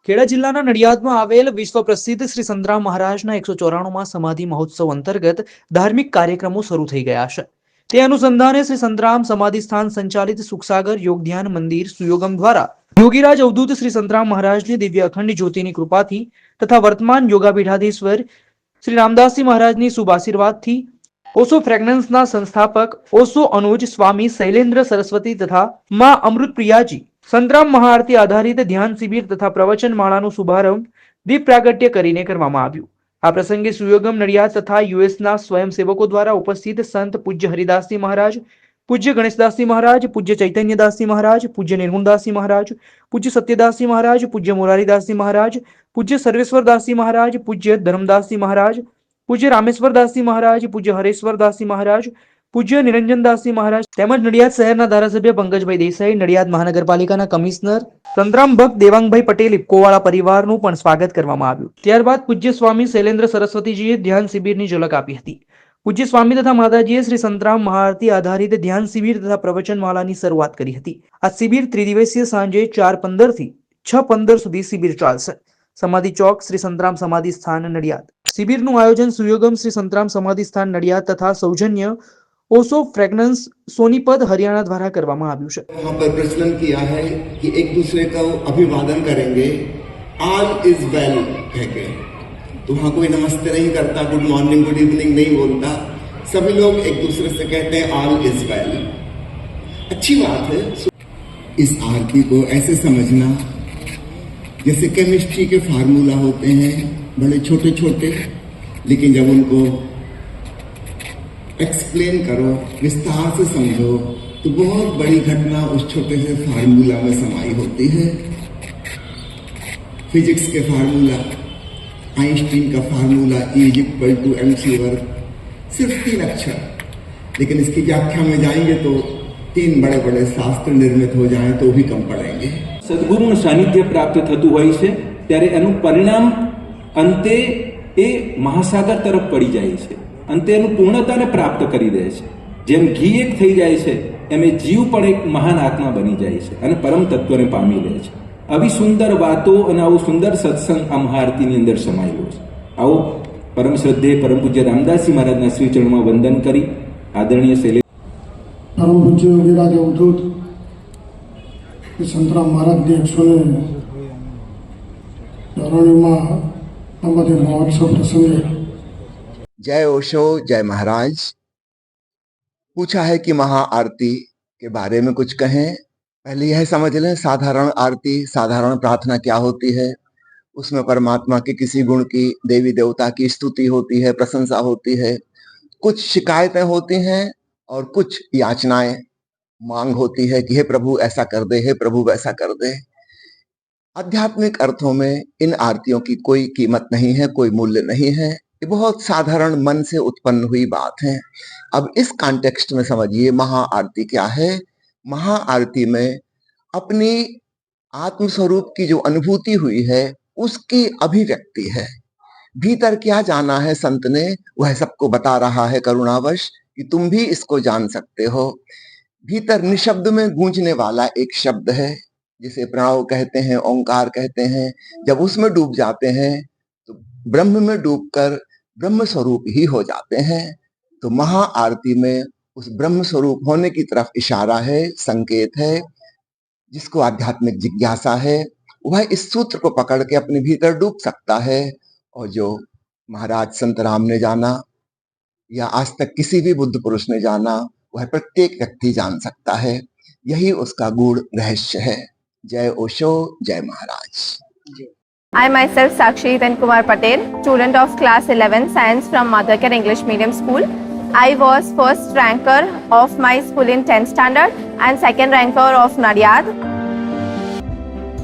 ખેડા જિલ્લાના નડિયાદમાં આવેલ વિશ્વ પ્રસિદ્ધ શ્રી સંતરામ મહારાજના 194માં સમાધિ મહોત્સવ અંતર્ગત ધાર્મિક કાર્યક્રમો શરૂ થઈ ગયા છે. તે અનુસંધાને શ્રી સંતરામ સમાધિ સ્થાન સંચાલિત સુખસાગર યોગ ધ્યાન મંદિર સુયોગમ દ્વારા યોગીરાજ અવધૂત શ્રી સંતરામ મહારાજની દિવ્ય અખંડ જ્યોતિની કૃપાથી તથા વર્તમાન યોગાપીઠાધીશ્વર શ્રી રામદાસજી મહારાજની શુભ આશીર્વાદથી ઓશો ફ્રેગ્રન્સના સંસ્થાપક ઓશો અનુજ સ્વામી શૈલેન્દ્ર સરસ્વતી તથા માં અમૃત પ્રિયાજી સંતરામ મહાઆરતી આધારિત ધ્યાન શિબિર તથા પ્રવચન માળાનો શુભારંભ દીપ પ્રાગટ્ય કરીને કરવામાં આવ્યું. આ પ્રસંગે સુયોગમ નડિયાદ તથા યુએસના સ્વયંસેવકો દ્વારા ઉપસ્થિત સંત પૂજ્ય હરિદાસજી મહારાજ, પૂજ્ય ગણેશદાસજી મહારાજ, પૂજ્ય ચૈતન્યદાસજી મહારાજ, પૂજ્ય निर्गुणदासजी महाराज, पूज्य सत्यदासजी महाराज, पूज्य मोरारीदासजी महाराज, पूज्य सर्वेश्वरदासजी महाराज, पूज्य धर्मदासजी महाराज, पूज्य रामेश्वरदासजी महाराज, पूज्य हरेश्वरदासजी महाराज, पूज्य निरंजनदासजी महाराज તેમજ નડિયાદ શહેરના ધારાસભ્ય પંકજભાઈ દેસાઈ, નડિયાદ મહાનગરપાલિકાના કમિશનર સંતરામ ભક્ત દેવાંગભાઈ પટેલ ઇફકોવાળા પરિવારનું પણ સ્વાગત કરવામાં આવ્યું. ત્યારબાદ પૂજ્ય સ્વામી શૈલેન્દ્ર સરસ્વતીજીએ ધ્યાન શિબિરની ઝલક આપી હતી. પૂજ્ય સ્વામી તથા માતાજીએ શ્રી સંતરામ મહાઆરતી આધારિત ધ્યાન શિબિર તથા પ્રવચનમાળાની શરૂઆત કરી હતી. આ શિબિર ત્રિદિવસીય સાંજે 4:15 થી 6:15 સુધી શિબિર ચાલશે. સમાધિ ચોક શ્રી સંતરામ સમાધિ સ્થાન નડિયાદ. શિબિરનું આયોજન સુયોગમ શ્રી સંતરામ સમાધિ સ્થાન નડિયાદ તથા સૌજન્ય ओशो फ्रेग्रेंस सोनीपत हरियाणा द्वारा કરવામાં આવ્યું છે. वहाँ पर प्रचलन किया है कि एक दूसरे का अभिवादन करेंगे, ऑल इज वेल कह के. तो वहाँ कोई नमस्ते नहीं करता, गुड मॉर्निंग गुड इवनिंग नहीं बोलता, सभी लोग एक दूसरे से कहते हैं ऑल इज वेल. अच्छी बात है. इस आरती को ऐसे समझना जैसे केमिस्ट्री के फार्मूला होते हैं, बड़े छोटे छोटे, लेकिन जब उनको एक्सप्लेन करो, विस्तार से समझो, तो बहुत बड़ी घटना उस छोटे से फार्मूला में समाई होती है. फिजिक्स के फार्मूला, आइंस्टीन का फार्मूला E=mc², सिर्फ 3 अक्षर, लेकिन इसकी व्याख्या में जाएंगे तो 3 बड़े बड़े शास्त्र निर्मित हो जाएं तो भी कम पड़ेंगे. सद्गुरुનું સાનિધ્ય પ્રાપ્ત થતું હોય છે ત્યારે એનું પરિણામ અંતે એ મહાસાગર તરફ પડી જાય છે. અંતે એનું પૂર્ણતાને પ્રાપ્ત કરી દે છે. જેમ ઘી એક થઈ જાય છે એમ એ જીવ પણ એક મહાન આત્મા બની જાય છે અને પરમ તત્વને પામી લે છે. આવી સુંદર વાતો અને આવું સુંદર સત્સંગ આ મહાઆરતીની અંદર સમાયેલો છે. આવો પરમ શ્રદ્ધેય પરમ પૂજ્ય રામદાસજી મહારાજના શ્રી ચરણમાં વંદન કરી આદરણીય શૈલેન્દ્ર પરમ પૂજ્ય યોગીરાજ અવધૂત સંતરામ મહારાજની 194માં સમાધિ મહોત્સવ પ્રસંગે जय ओशो, जय महाराज. पूछा है कि महाआरती के बारे में कुछ कहें. पहले यह समझ लें, साधारण आरती, साधारण प्रार्थना क्या होती है. उसमें परमात्मा के किसी गुण की, देवी देवता की स्तुति होती है, प्रशंसा होती है, कुछ शिकायतें होती हैं और कुछ याचनाएं, मांग होती है कि हे प्रभु ऐसा कर दे, हे प्रभु वैसा कर दे. आध्यात्मिक अर्थों में इन आरतियों की कोई कीमत नहीं है, कोई मूल्य नहीं है. ये बहुत साधारण मन से उत्पन्न हुई बात है. अब इस कॉन्टेक्स्ट में समझिए महाआरती क्या है. महाआरती में अपनी आत्मस्वरूप की जो अनुभूति हुई है उसकी अभिव्यक्ति है. भीतर क्या जाना है संत ने, वह सबको बता रहा है करुणावश कि तुम भी इसको जान सकते हो. भीतर निशब्द में गूंजने वाला एक शब्द है जिसे प्रणव कहते हैं, ओंकार कहते हैं. जब उसमें डूब जाते हैं तो ब्रह्म में डूबकर ब्रह्म स्वरूप ही हो जाते हैं. तो महाआरती में उस ब्रह्म स्वरूप होने की तरफ इशारा है, संकेत है. जिसको आध्यात्मिक जिज्ञासा है वह इस सूत्र को पकड़ के अपने भीतर डूब सकता है. और जो महाराज संत राम ने जाना या आज तक किसी भी बुद्ध पुरुष ने जाना, वह प्रत्येक व्यक्ति जान सकता है. यही उसका गूढ़ रहस्य है. जय ओशो, जय महाराज. I myself Sakshi Then Kumar Patel, student of class 11 science from Mothercare English Medium School. I was first ranker of my school in 10th standard and second ranker of Nadiad.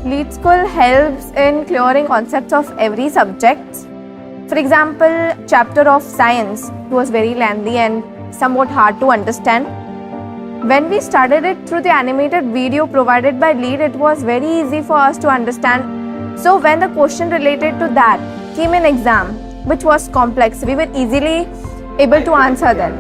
Lead School helps in clearing concepts of every subject. For example, chapter of science was very lengthy and somewhat hard to understand. When we studied it through the animated video provided by Lead, it was very easy for us to understand. So when the question related to that came in exam, which was complex, we were easily able to answer them.